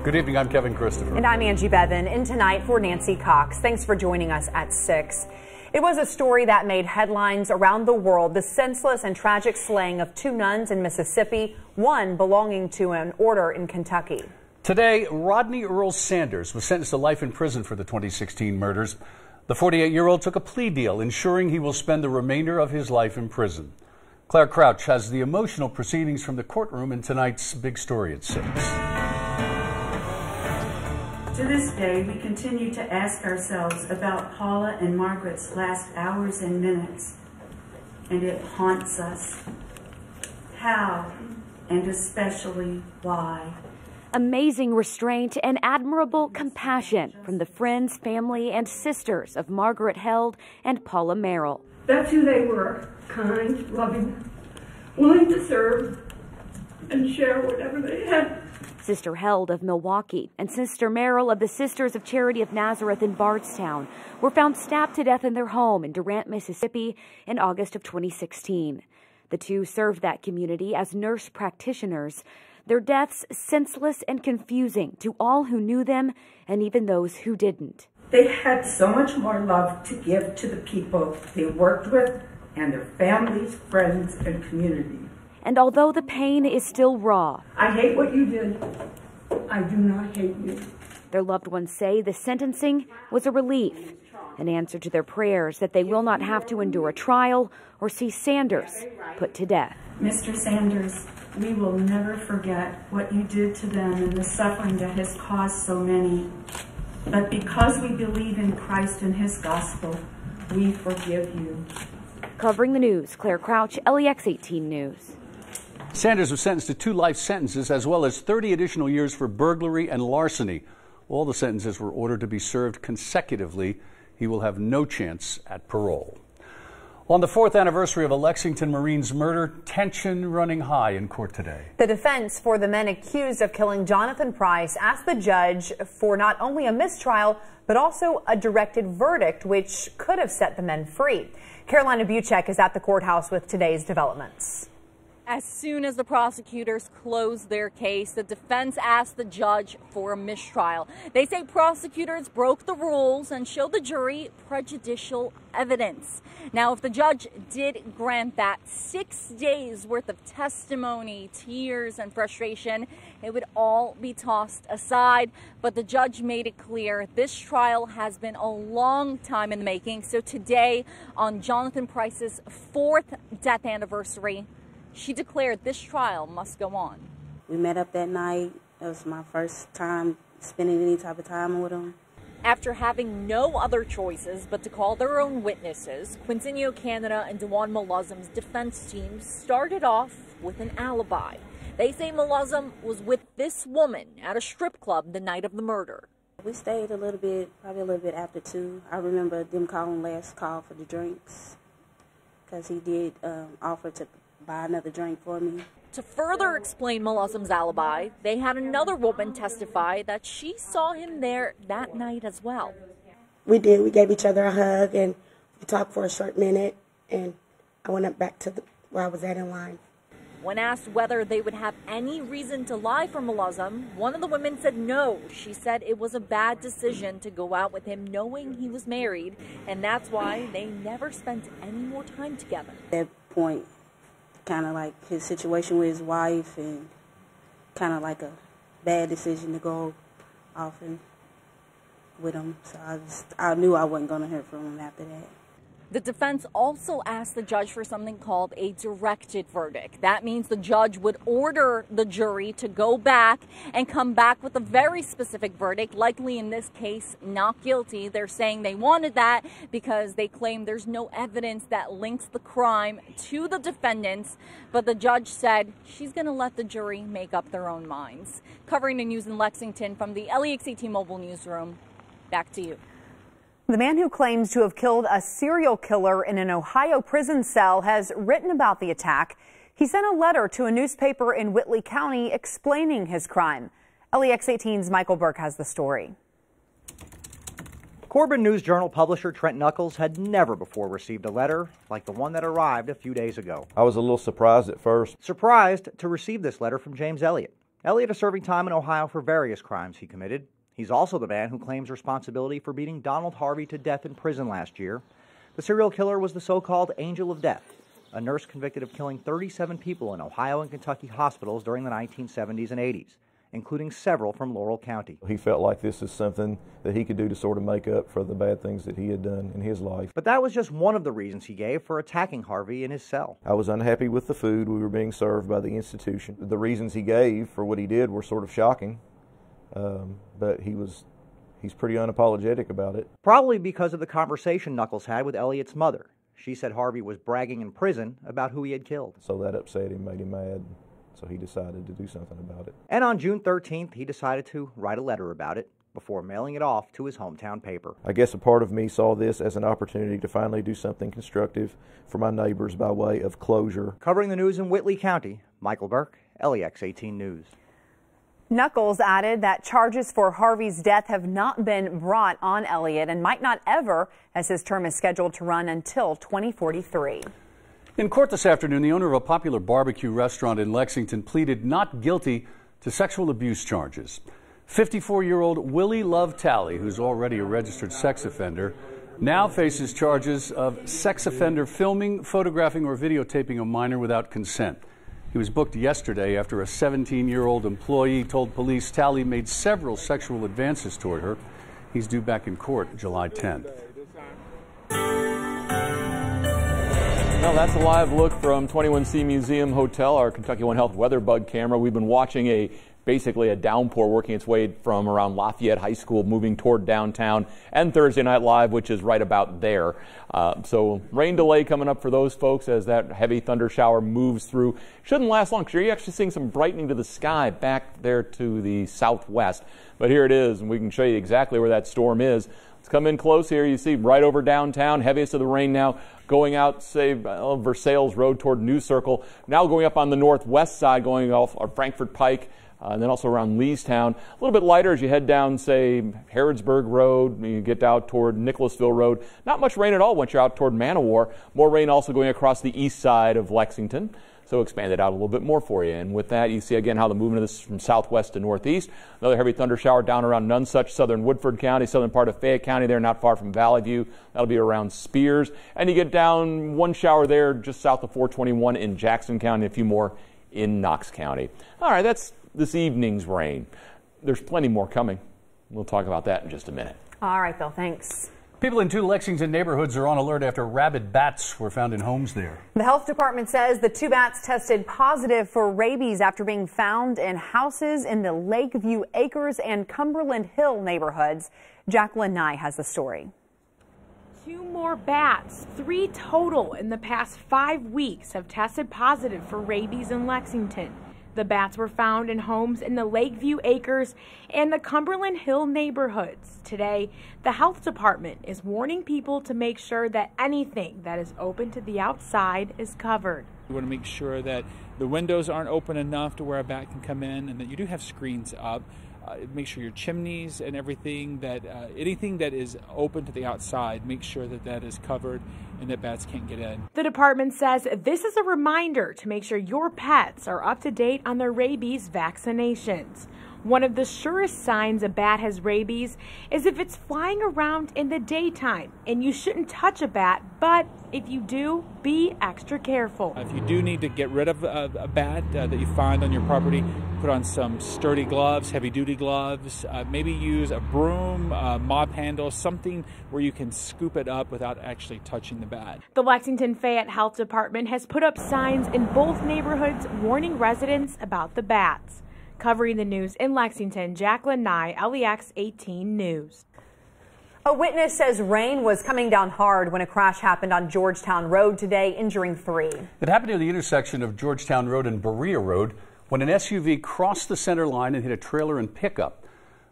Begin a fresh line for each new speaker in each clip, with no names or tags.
Good evening, I'm Kevin Christopher.
And I'm Angie Bevan, in tonight for Nancy Cox. Thanks for joining us at 6. It was a story that made headlines around the world, the senseless and tragic slaying of 2 nuns in Mississippi, one belonging to an order in Kentucky. Today, Rodney Earl Sanders was sentenced to life in prison for the 2016 murders. The 48-year-old took a plea deal, ensuring he will spend the remainder of his life in prison. Claire Crouch has the emotional proceedings from the courtroom in tonight's big story at 6.
To this day, we continue to ask ourselves about Paula and Margaret's last hours and minutes, and it haunts us. How, and especially why?
Amazing restraint and admirable compassion from the friends, family, and sisters of Margaret Held and Paula Merrill.
That's who they were, kind, loving, willing to serve and share whatever they had.
Sister Held of Milwaukee and Sister Merrill of the Sisters of Charity of Nazareth in Bardstown were found stabbed to death in their home in Durant, Mississippi in August of 2016. The two served that community as nurse practitioners. Their deaths senseless and confusing to all who knew them and even those who didn't.
They had so much more love to give to the people they worked with and their families, friends, and community.
And although the pain is still raw,
I hate what you did. I do not hate you.
Their loved ones say the sentencing was a relief, an answer to their prayers that they will not have to endure a trial or see Sanders put to death.
Mr. Sanders, we will never forget what you did to them and the suffering that has caused so many. But because we believe in Christ and his gospel, we forgive you.
Covering the news, Claire Crouch, LEX 18 News.
Sanders was sentenced to 2 life sentences as well as 30 additional years for burglary and larceny. All the sentences were ordered to be served consecutively. He will have no chance at parole. On the 4th anniversary of a Lexington Marine's murder, tension running high in court today. The defense for the men accused of killing Jonathan Price asked the judge for not only a mistrial, but also a directed verdict, which could have set the men free. Carolina Buchek is at the courthouse with today's developments.
As soon as the prosecutors closed their case, the defense asked the judge for a mistrial. They say prosecutors broke the rules and showed the jury prejudicial evidence. Now, if the judge did grant that, 6 days worth of testimony, tears, and frustration, it would all be tossed aside. But the judge made it clear this trial has been a long time in the making. So today, on Jonathan Price's 4th death anniversary, she declared this trial must go on.
We met up that night. It was my first time spending any type of time with him.
After having no other choices but to call their own witnesses, Quincinio Canada and DION Malazum's defense team started off with an alibi. They say Malazum was with this woman at a strip club the night of the murder.
We stayed a little bit, probably a little bit after 2. I remember them calling last call for the drinks because he did offer to buy another drink for me.
To further explain Malazum's alibi, they had another woman testify that she saw him there that night as well.
We did. We gave each other a hug and we talked for a short minute, and I went up back to where I was at in line.
When asked whether they would have any reason to lie for Malazum, one of the women said no. She said it was a bad decision to go out with him knowing he was married, and that's why they never spent any more time together.
At that point, kind of like his situation with his wife and kind of like a bad decision to go off and with him. So I knew I wasn't going to hear from him after that.
The defense also asked the judge for something called a directed verdict. That means the judge would order the jury to go back and come back with a very specific verdict, likely in this case, not guilty. They're saying they wanted that because they claim there's no evidence that links the crime to the defendants. But the judge said she's going to let the jury make up their own minds. Covering the news in Lexington from the LEX 18 Mobile Newsroom, back to you.
The man who claims to have killed a serial killer in an Ohio prison cell has written about the attack. He sent a letter to a newspaper in Whitley County explaining his crime. LEX 18's Michael Burke has the story.
Corbin News Journal publisher Trent Knuckles had never before received a letter like the one that arrived a few days ago.
I was a little surprised at first.
Surprised to receive this letter from James Elliott. Elliott is serving time in Ohio for various crimes he committed. He's also the man who claims responsibility for beating Donald Harvey to death in prison last year. The serial killer was the so-called Angel of Death, a nurse convicted of killing 37 people in Ohio and Kentucky hospitals during the 1970s and 80s, including several from Laurel County.
He felt like this is something that he could do to sort of make up for the bad things that he had done in his life.
But that was just one of the reasons he gave for attacking Harvey in his cell.
I was unhappy with the food we were being served by the institution. The reasons he gave for what he did were sort of shocking, but he's pretty unapologetic about it.
Probably because of the conversation Knuckles had with Elliott's mother. She said Harvey was bragging in prison about who he had killed.
So that upset him, made him mad. So he decided to do something about it.
And on June 13th, he decided to write a letter about it before mailing it off to his hometown paper.
I guess a part of me saw this as an opportunity to finally do something constructive for my neighbors by way of closure.
Covering the news in Whitley County, Michael Burke, LEX 18 News.
Knuckles added that charges for Harvey's death have not been brought on Elliott and might not ever, as his term is scheduled to run until 2043.
In court this afternoon, the owner of a popular barbecue restaurant in Lexington pleaded not guilty to sexual abuse charges. 54-year-old Willie Love Talley, who's already a registered sex offender, now faces charges of sex offender filming, photographing, or videotaping a minor without consent. He was booked yesterday after a 17-year-old employee told police Talley made several sexual advances toward her. He's due back in court July 10th.
Well, that's a live look from 21C Museum Hotel, our Kentucky One Health weather bug camera. We've been watching basically a downpour working its way from around Lafayette High School moving toward downtown, and Thursday Night Live, which is right about there. So rain delay coming up for those folks as that heavy thunder shower moves through. Shouldn't last long because you're actually seeing some brightening to the sky back there to the southwest. But here it is, and we can show you exactly where that storm is. Let's come in close here. You see right over downtown, heaviest of the rain now going out, say, Versailles Road toward New Circle. Now going up on the northwest side, going off Frankfort Pike, and then also around Leestown. A little bit lighter as you head down, say, Harrodsburg Road. You get out toward Nicholasville Road. Not much rain at all once you're out toward Manowar. More rain also going across the east side of Lexington. So expand it out a little bit more for you. And with that, you see again how the movement of this is from southwest to northeast. Another heavy thunder shower down around NUNS, southern Woodford County, southern part of Fayette County there, not far from Valley View. That'll be around Spears. And you get down one shower there just south of 421 in Jackson County, a few more in Knox County. All right, that's this evening's rain. There's plenty more coming. We'll talk about that in just a minute.
All right, Bill, thanks.
People in 2 Lexington neighborhoods are on alert after rabid bats were found in homes there.
The health department says the 2 bats tested positive for rabies after being found in houses in the Lakeview Acres and Cumberland Hill neighborhoods. Jacqueline Nye has the story.
2 more bats, 3 total in the past 5 weeks, have tested positive for rabies in Lexington. The bats were found in homes in the Lakeview Acres and the Cumberland Hill neighborhoods. Today, the health department is warning people to make sure that anything that is open to the outside is covered.
We want to make sure that the windows aren't open enough to where a bat can come in, and that you do have screens up. Make sure your chimneys and everything, that anything that is open to the outside, make sure that that is covered and that bats can't get in.
The department says this is a reminder to make sure your pets are up to date on their rabies vaccinations. One of the surest signs a bat has rabies is if it's flying around in the daytime, and you shouldn't touch a bat, but if you do, be extra careful.
If you do need to get rid of a bat that you find on your property, put on some sturdy gloves, heavy-duty gloves, maybe use a broom, mop handle, something where you can scoop it up without actually touching the bat.
The Lexington Fayette Health Department has put up signs in both neighborhoods warning residents about the bats. Covering the news in Lexington, Jacqueline Nye, LEX 18 News.
A witness says rain was coming down hard when a crash happened on Georgetown Road today, injuring 3.
It happened near the intersection of Georgetown Road and Berea Road when an SUV crossed the center line and hit a trailer and pickup.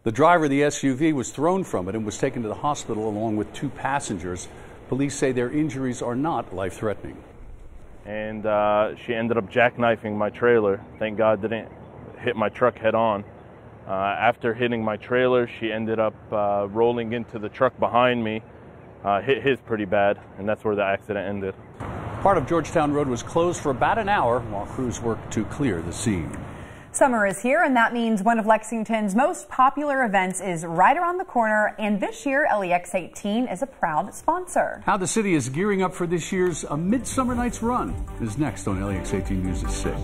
The driver of the SUV was thrown from it and was taken to the hospital along with 2 passengers. Police say their injuries are not life-threatening.
And she ended up jackknifing my trailer. Thank God didn't hit my truck head on. After hitting my trailer, she ended up rolling into the truck behind me, hit his pretty bad, and that's where the accident ended.
Part of Georgetown Road was closed for about an hour while crews worked to clear the scene.
Summer is here, and that means one of Lexington's most popular events is right around the corner, and this year LEX 18 is a proud sponsor.
How the city is gearing up for this year's Midsummer Night's Run is next on LEX 18 News at 6.